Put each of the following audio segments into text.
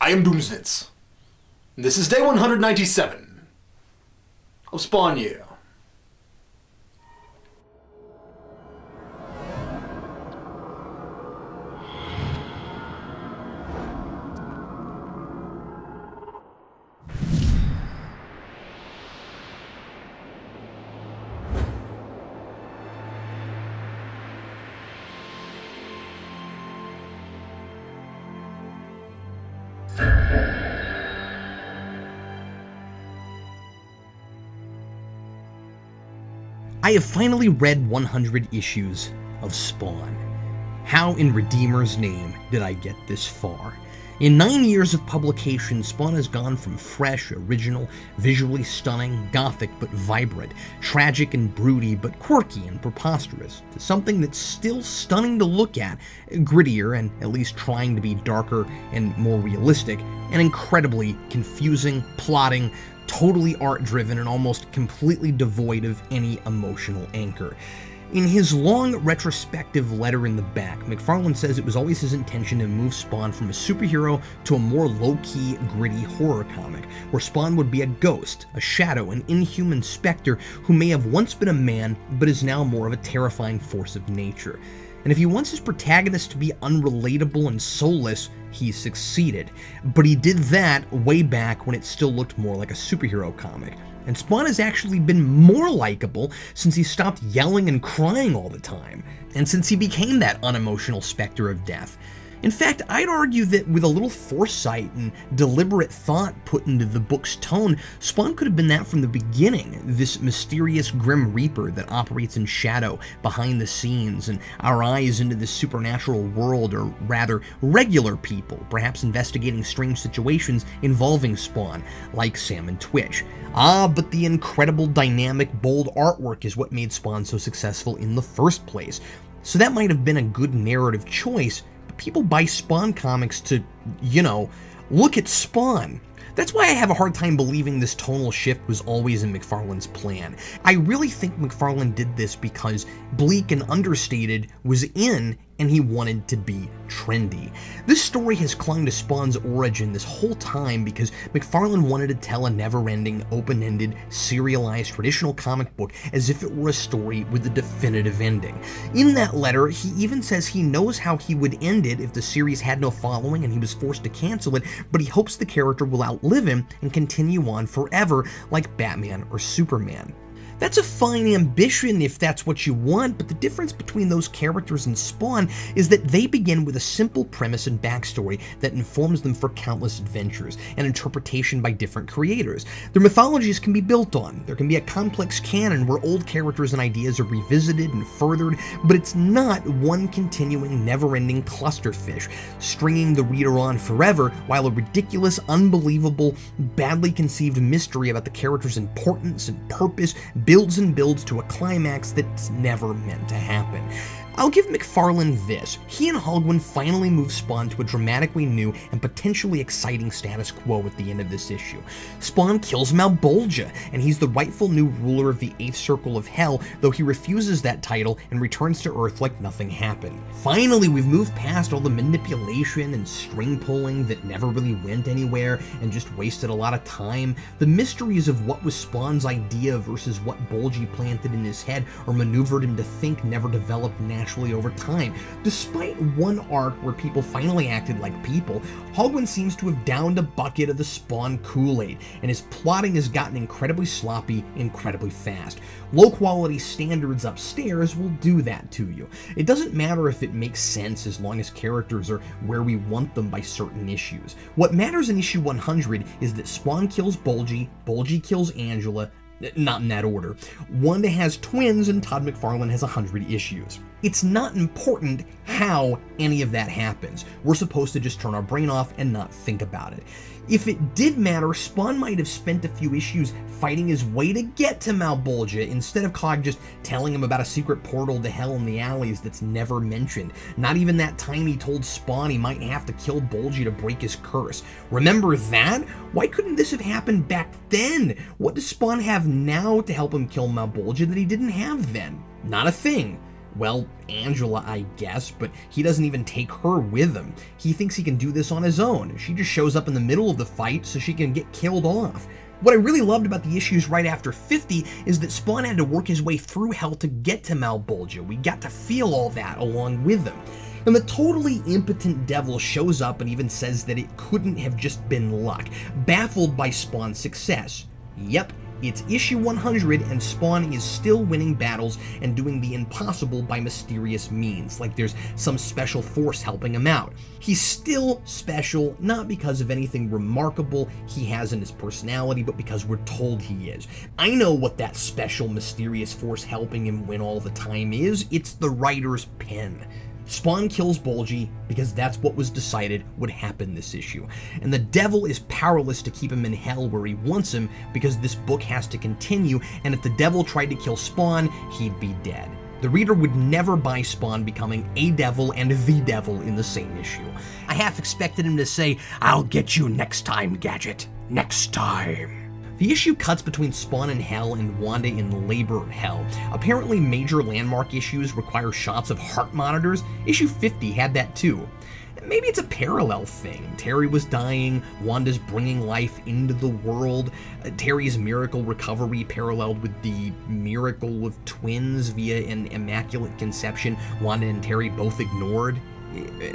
I am Doomsvince. This is day 197 of Spawn Year. I have finally read 100 issues of Spawn. How in Redeemer's name did I get this far? In 9 years of publication, Spawn has gone from fresh, original, visually stunning, gothic but vibrant, tragic and broody but quirky and preposterous, to something that's still stunning to look at, grittier and at least trying to be darker and more realistic, and incredibly confusing, plotting, totally art-driven, and almost completely devoid of any emotional anchor. In his long retrospective letter in the back, McFarlane says it was always his intention to move Spawn from a superhero to a more low-key, gritty horror comic, where Spawn would be a ghost, a shadow, an inhuman specter who may have once been a man, but is now more of a terrifying force of nature. And if he wants his protagonist to be unrelatable and soulless, he succeeded. But he did that way back when it still looked more like a superhero comic. And Spawn has actually been more likable since he stopped yelling and crying all the time, and since he became that unemotional specter of death. In fact, I'd argue that with a little foresight and deliberate thought put into the book's tone, Spawn could have been that from the beginning, this mysterious Grim Reaper that operates in shadow behind the scenes, and our eyes into this supernatural world, or rather, regular people, perhaps investigating strange situations involving Spawn, like Sam and Twitch. But the incredible, dynamic, bold artwork is what made Spawn so successful in the first place. So that might have been a good narrative choice. People buy Spawn comics to, look at Spawn. That's why I have a hard time believing this tonal shift was always in McFarlane's plan. I really think McFarlane did this because bleak and understated was in, and he wanted to be trendy. This story has clung to Spawn's origin this whole time because McFarlane wanted to tell a never-ending, open-ended, serialized traditional comic book as if it were a story with a definitive ending. In that letter, he even says he knows how he would end it if the series had no following and he was forced to cancel it, but he hopes the character will outlive him and continue on forever like Batman or Superman. That's a fine ambition if that's what you want, but the difference between those characters and Spawn is that they begin with a simple premise and backstory that informs them for countless adventures and interpretation by different creators. Their mythologies can be built on. There can be a complex canon where old characters and ideas are revisited and furthered, but it's not one continuing, never-ending clusterfish, stringing the reader on forever while a ridiculous, unbelievable, badly conceived mystery about the character's importance and purpose builds and builds to a climax that's never meant to happen. I'll give McFarlane this. He and Holguin finally moved Spawn to a dramatically new and potentially exciting status quo at the end of this issue. Spawn kills Malebolgia, and he's the rightful new ruler of the 8th Circle of Hell, though he refuses that title and returns to Earth like nothing happened. Finally, we've moved past all the manipulation and string pulling that never really went anywhere and just wasted a lot of time. The mysteries of what was Spawn's idea versus what Bolgi planted in his head or maneuvered him to think never developed naturally over time. Despite one arc where people finally acted like people, Holguin seems to have downed a bucket of the Spawn Kool-Aid, and his plotting has gotten incredibly sloppy, incredibly fast. Low-quality standards upstairs will do that to you. It doesn't matter if it makes sense as long as characters are where we want them by certain issues. What matters in issue 100 is that Spawn kills Bolgi, Bolgi kills Angela, not in that order. Wanda has twins, and Todd McFarlane has 100 issues. It's not important how any of that happens. We're supposed to just turn our brain off and not think about it. If it did matter, Spawn might have spent a few issues fighting his way to get to Malebolgia, instead of Cog just telling him about a secret portal to hell in the alleys that's never mentioned. Not even that time he told Spawn he might have to kill Bolgi to break his curse. Remember that? Why couldn't this have happened back then? What does Spawn have now to help him kill Malebolgia that he didn't have then? Not a thing. Well, Angela, I guess, but he doesn't even take her with him. He thinks he can do this on his own. She just shows up in the middle of the fight so she can get killed off. What I really loved about the issues right after 50 is that Spawn had to work his way through hell to get to Malebolgia. We got to feel all that along with him. And the totally impotent devil shows up and even says that it couldn't have just been luck, baffled by Spawn's success. Yep, it's issue 100 and Spawn is still winning battles and doing the impossible by mysterious means, like there's some special force helping him out. He's still special, not because of anything remarkable he has in his personality, but because we're told he is. I know what that special mysterious force helping him win all the time is. It's the writer's pen. Spawn kills Bulgy because that's what was decided would happen this issue, and the devil is powerless to keep him in hell where he wants him because this book has to continue, and if the devil tried to kill Spawn, he'd be dead. The reader would never buy Spawn becoming a devil and the devil in the same issue. I half expected him to say, "I'll get you next time, Gadget. Next time." The issue cuts between Spawn in Hell and Wanda in Labor Hell. Apparently major landmark issues require shots of heart monitors. Issue 50 had that too. Maybe it's a parallel thing. Terry was dying, Wanda's bringing life into the world. Terry's miracle recovery paralleled with the miracle of twins via an immaculate conception Wanda and Terry both ignored.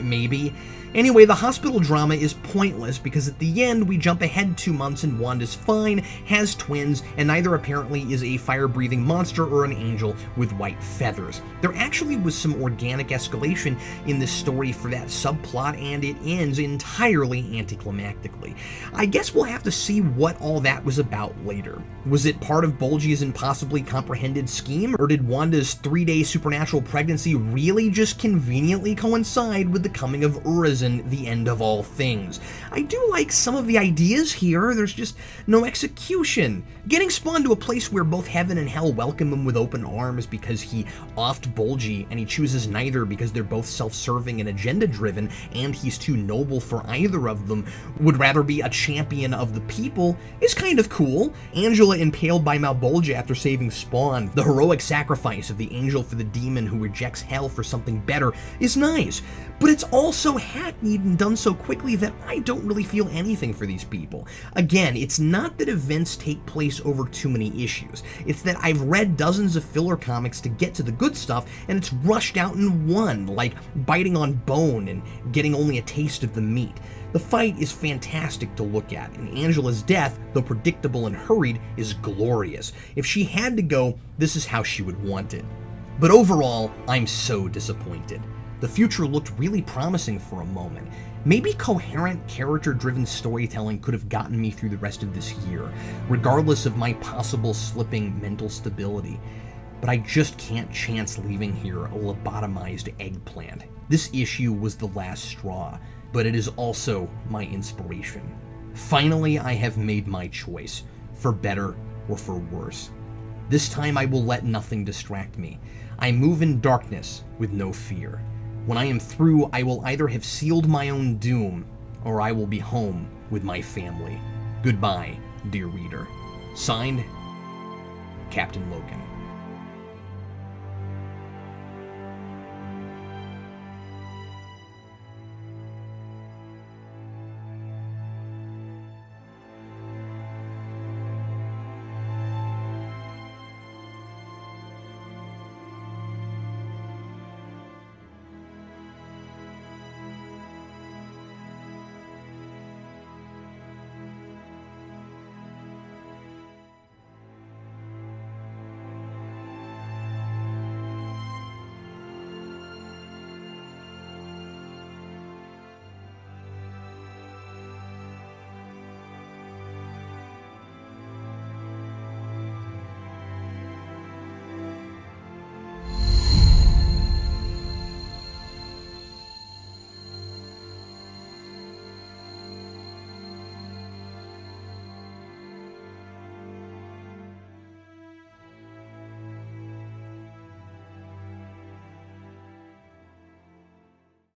Maybe. Anyway, the hospital drama is pointless because at the end we jump ahead 2 months and Wanda's fine, has twins, and neither apparently is a fire-breathing monster or an angel with white feathers. There actually was some organic escalation in this story for that subplot, and it ends entirely anticlimactically. I guess we'll have to see what all that was about later. Was it part of Bulgy's impossibly comprehended scheme, or did Wanda's 3-day supernatural pregnancy really just conveniently coincide with the coming of Urizen, the end of all things? I do like some of the ideas here, there's just no execution. Getting Spawn to a place where both heaven and hell welcome him with open arms because he offed Bulgy, and he chooses neither because they're both self-serving and agenda-driven, and he's too noble for either of them, would rather be a champion of the people, is kind of cool. Angela impaled by Malebolgia after saving Spawn, the heroic sacrifice of the angel for the demon who rejects hell for something better, is nice, but it's also hackneyed and done so quickly that I don't really feel anything for these people. Again, it's not that events take place over too many issues, it's that I've read dozens of filler comics to get to the good stuff, and it's rushed out in one, like biting on bone and getting only a taste of the meat. The fight is fantastic to look at, and Angela's death, though predictable and hurried, is glorious. If she had to go, this is how she would want it. But overall, I'm so disappointed. The future looked really promising for a moment. Maybe coherent, character-driven storytelling could have gotten me through the rest of this year, regardless of my possible slipping mental stability. But I just can't chance leaving here a lobotomized eggplant. This issue was the last straw, but it is also my inspiration. Finally, I have made my choice, for better or for worse. This time I will let nothing distract me. I move in darkness with no fear. When I am through, I will either have sealed my own doom, or I will be home with my family. Goodbye, dear reader. Signed, Captain Logan.